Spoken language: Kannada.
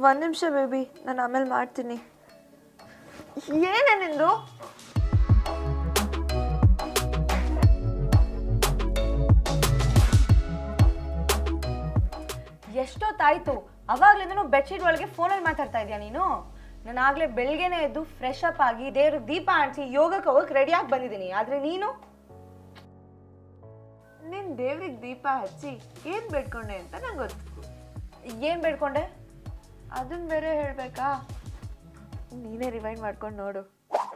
ಒಂದು ನಿಮಿಷ ಬೇಬಿ, ನಾನು ಆಮೇಲೆ ಮಾಡ್ತೀನಿ. ಏನೇ ನಿಂದು? ಎಷ್ಟೊತ್ತಾಯ್ತು? ಅವಾಗ್ಲಿಂದನೂ ಬೆಡ್ಶೀಟ್ ಒಳಗೆ ಫೋನಲ್ಲಿ ಮಾತಾಡ್ತಾ ಇದೀಯ ನೀನು? ನಾನು ಆಗ್ಲೇ ಬೆಳಗ್ಗೆನೆ ಎದ್ದು ಫ್ರೆಶ್ ಅಪ್ ಆಗಿ ದೇವ್ರಿಗೆ ದೀಪ ಅಂಟಿಸಿ ಯೋಗಕ್ಕೆ ಹೋಗಕ್ಕೆ ರೆಡಿಯಾಗಿ ಬಂದಿದ್ದೀನಿ. ಆದ್ರೆ ನೀನು ನೀನು ದೇವ್ರಿಗೆ ದೀಪ ಹಚ್ಚಿ ಏನು ಬೇಡ್ಕೊಂಡೆ ಅಂತ ನಂಗೆ ಗೊತ್ತು. ಏನು ಬೇಡ್ಕೊಂಡೆ? ಅದನ್ನ ಬೇರೆ ಹೇಳಬೇಕಾ? ನೀನೇ ರಿವೈಂಡ್ ಮಾಡ್ಕೊಂಡು ನೋಡು.